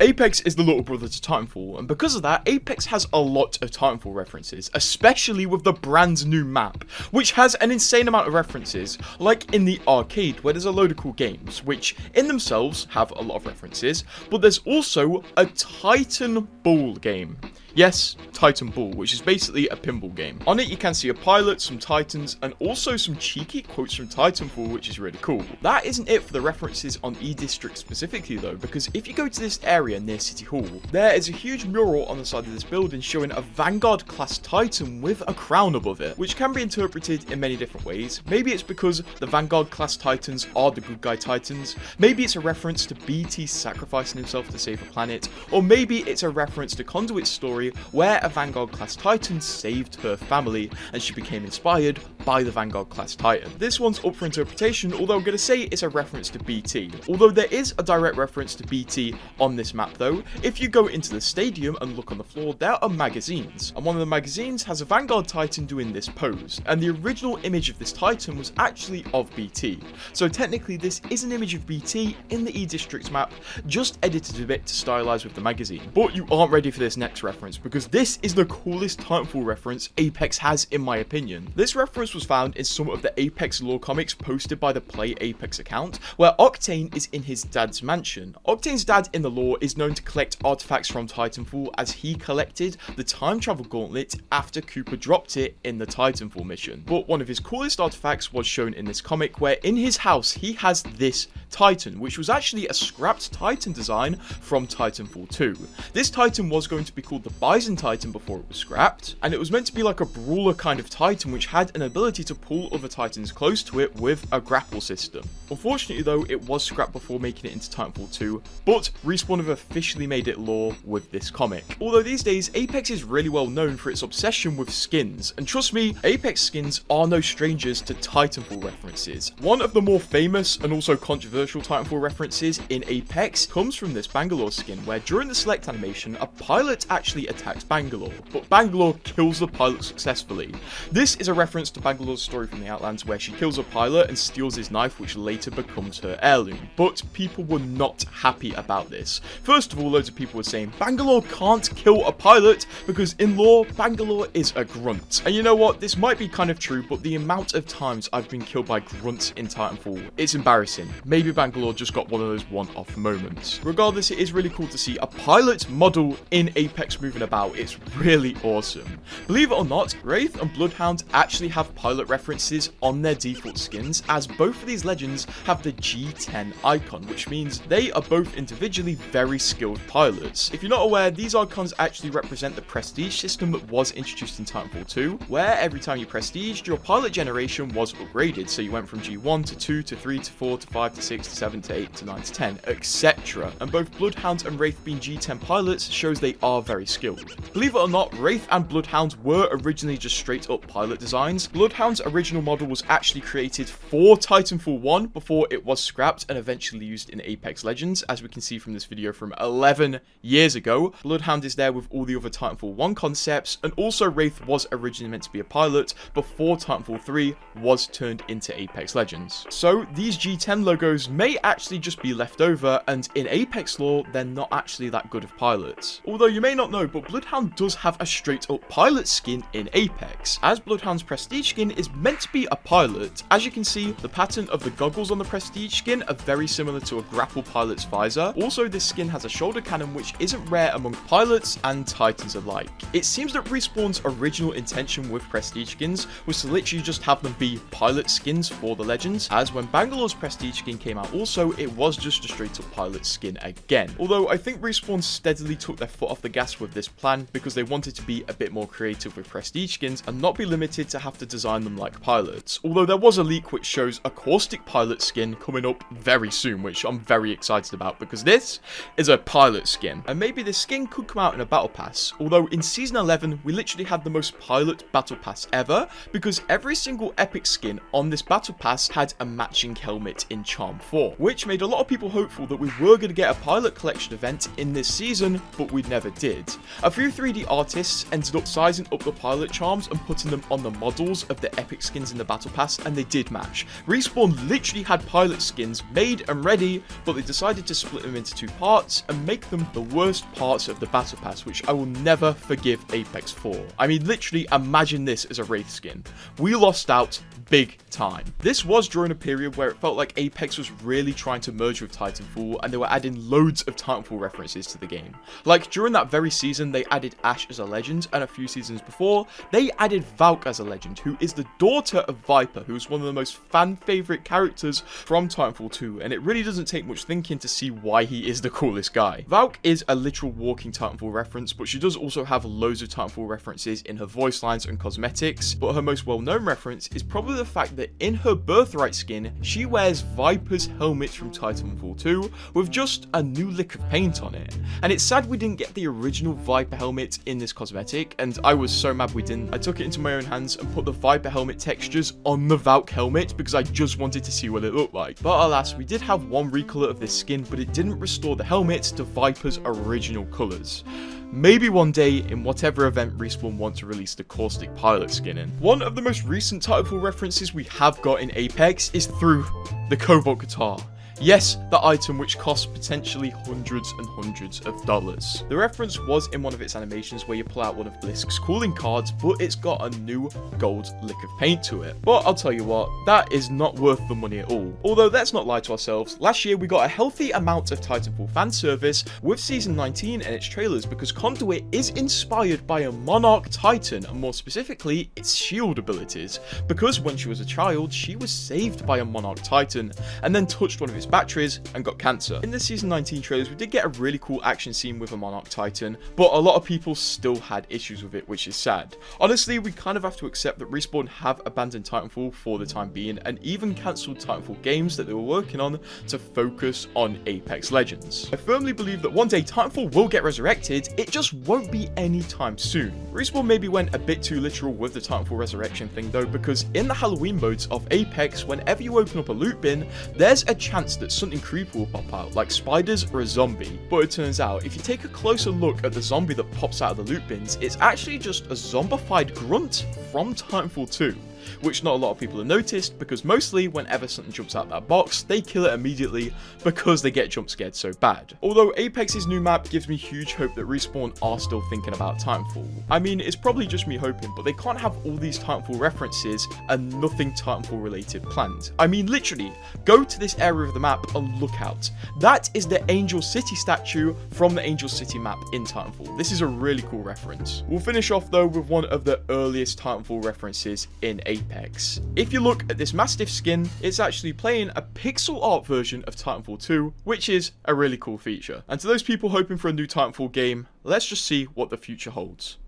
Apex is the little brother to Titanfall, and because of that, Apex has a lot of Titanfall references, especially with the brand new map, which has an insane amount of references, like in the arcade, where there's a load of cool games, which in themselves have a lot of references, but there's also a Titanfall game. Yes, Titanfall, which is basically a pinball game. On it you can see a pilot, some titans, and also some cheeky quotes from Titanfall, which is really cool. That isn't it for the references on E-District specifically though, because if you go to this area near City Hall, there is a huge mural on the side of this building showing a Vanguard class Titan with a crown above it, which can be interpreted in many different ways. Maybe it's because the Vanguard class Titans are the good guy Titans, maybe it's a reference to BT sacrificing himself to save the planet, or maybe it's a reference to Conduit's story where a Vanguard class Titan saved her family and she became inspired by the Vanguard class Titan. This one's up for interpretation, although I'm going to say it's a reference to BT. Although there is a direct reference to BT on this map though, if you go into the stadium and look on the floor, there are magazines, and one of the magazines has a Vanguard Titan doing this pose, and the original image of this Titan was actually of BT. So technically this is an image of BT in the E-District map, just edited a bit to stylize with the magazine. But you aren't ready for this next reference, because this is the coolest Titanfall reference Apex has in my opinion. This reference was found in some of the Apex lore comics posted by the Play Apex account, where Octane is in his dad's mansion. Octane's dad in the lore is known to collect artifacts from Titanfall, as he collected the time travel gauntlet after Cooper dropped it in the Titanfall mission. But one of his coolest artifacts was shown in this comic, where in his house he has this Titan, which was actually a scrapped Titan design from Titanfall 2. This Titan was going to be called the Bison Titan before it was scrapped, and it was meant to be like a brawler kind of Titan which had an ability to pull other Titans close to it with a grapple system. Unfortunately though, it was scrapped before making it into Titanfall 2, but Respawn have officially made it lore with this comic. Although these days, Apex is really well known for its obsession with skins, and trust me, Apex skins are no strangers to Titanfall references. One of the more famous and also controversial Titanfall references in Apex comes from this Bangalore skin, where during the select animation, a pilot actually attacks Bangalore, but Bangalore kills the pilot successfully. This is a reference to Bangalore's story from the Outlands, where she kills a pilot and steals his knife, which later becomes her heirloom. But people were not happy about this. First of all, loads of people were saying Bangalore can't kill a pilot because in lore, Bangalore is a grunt. And you know what, this might be kind of true, but the amount of times I've been killed by grunts in Titanfall, it's embarrassing. Maybe Bangalore just got one of those one-off moments. Regardless, it is really cool to see a pilot model in Apex moving about. It's really awesome. Believe it or not, Wraith and Bloodhound actually have pilot references on their default skins, as both of these legends have the G10 icon, which means they are both individually very skilled pilots. If you're not aware, these icons actually represent the prestige system that was introduced in Titanfall 2, where every time you prestiged, your pilot generation was upgraded, so you went from G1 to 2 to 3 to 4 to 5 to 6 to 7 to 8 to 9 to 10, etc. And both Bloodhound and Wraith being G10 pilots shows they are very skilled. Believe it or not, Wraith and Bloodhound were originally just straight up pilot designs. Bloodhound's original model was actually created for Titanfall 1 before it was scrapped and eventually used in Apex Legends, as we can see from this video from 11 years ago. Bloodhound is there with all the other Titanfall 1 concepts, and also Wraith was originally meant to be a pilot before Titanfall 3 was turned into Apex Legends. So these G10 logos may actually just be left over, and in Apex lore, they're not actually that good of pilots. Although you may not know, but Bloodhound does have a straight up pilot skin in Apex, as Bloodhound's prestige skin is meant to be a pilot. As you can see, the pattern of the goggles on the prestige skin are very similar to a grapple pilot's visor. Also, this skin has a shoulder cannon, which isn't rare among pilots and titans alike. It seems that Respawn's original intention with prestige skins was to literally just have them be pilot skins for the legends, as when Bangalore's prestige skin came out also, it was just a straight up pilot skin again. Although I think Respawn steadily took their foot off the gas with this plan, because they wanted to be a bit more creative with prestige skins and not be limited to have to design them like pilots. Although there was a leak which shows a caustic pilot skin coming up very soon, which I'm very excited about, because this is a pilot skin, and maybe this skin could come out in a battle pass. Although in season 11 we literally had the most pilot battle pass ever, because every single epic skin on this battle pass had a matching helmet in Charm 4, which made a lot of people hopeful that we were going to get a pilot collection event in this season, but we never did. A few 3D artists ended up sizing up the pilot charms and putting them on the models of the epic skins in the battle pass, and they did match. Respawn literally had pilot skins made and ready, but they decided to split them into 2 parts and make them the worst parts of the battle pass, which I will never forgive Apex for. I mean, literally imagine this as a Wraith skin. We lost out big time. This was during a period where it felt like Apex was really trying to merge with Titanfall, and they were adding loads of Titanfall references to the game. Like during that very season, they added Ashe as a legend, and a few seasons before, they added Valk as a legend, who is the daughter of Viper, who is one of the most fan favorite characters from Titanfall 2, and it really doesn't take much thinking to see why he is the coolest guy. Valk is a literal walking Titanfall reference, but she does also have loads of Titanfall references in her voice lines and cosmetics, but her most well-known reference is probably the fact that in her birthright skin, she wears Viper's helmet from Titanfall 2 with just a new lick of paint on it. And it's sad we didn't get the original Viper helmet in this cosmetic, and I was so mad we didn't. I took it into my own hands and put the Viper helmet textures on the Valk helmet because I just wanted to see what it looked like. But alas, we did have one recolor of this skin, but it didn't restore the helmet to Viper's original colors. Maybe one day, in whatever event Respawn want to release the Caustic pilot skin in. One of the most recent Titanfall references we have got in Apex is through the Cobalt guitar. Yes, the item which costs potentially hundreds and hundreds of dollars. The reference was in one of its animations where you pull out one of Blisk's cooling cards, but it's got a new gold lick of paint to it. But I'll tell you what, that is not worth the money at all. Although let's not lie to ourselves, last year we got a healthy amount of Titanfall fan service with Season 19 and its trailers, because Conduit is inspired by a Monarch Titan, and more specifically, its shield abilities. Because when she was a child, she was saved by a Monarch Titan, and then touched one of its batteries and got cancer. In the Season 19 trailers, we did get a really cool action scene with a Monarch Titan, but a lot of people still had issues with it, which is sad. Honestly, we kind of have to accept that Respawn have abandoned Titanfall for the time being, and even cancelled Titanfall games that they were working on to focus on Apex Legends. I firmly believe that one day Titanfall will get resurrected, it just won't be anytime soon. Respawn maybe went a bit too literal with the Titanfall resurrection thing though, because in the Halloween modes of Apex, whenever you open up a loot bin, there's a chance that something creepy will pop out, like spiders or a zombie. But it turns out, if you take a closer look at the zombie that pops out of the loot bins, it's actually just a zombified Grrt from Titanfall 2. Which not a lot of people have noticed, because mostly whenever something jumps out that box, they kill it immediately because they get jump scared so bad. Although Apex's new map gives me huge hope that Respawn are still thinking about Titanfall. I mean, it's probably just me hoping, but they can't have all these Titanfall references and nothing Titanfall related planned. I mean, literally, go to this area of the map and look out. That is the Angel City statue from the Angel City map in Titanfall. This is a really cool reference. We'll finish off though with one of the earliest Titanfall references in Apex. If you look at this Mastiff skin, it's actually playing a pixel art version of Titanfall 2, which is a really cool feature. And to those people hoping for a new Titanfall game, let's just see what the future holds.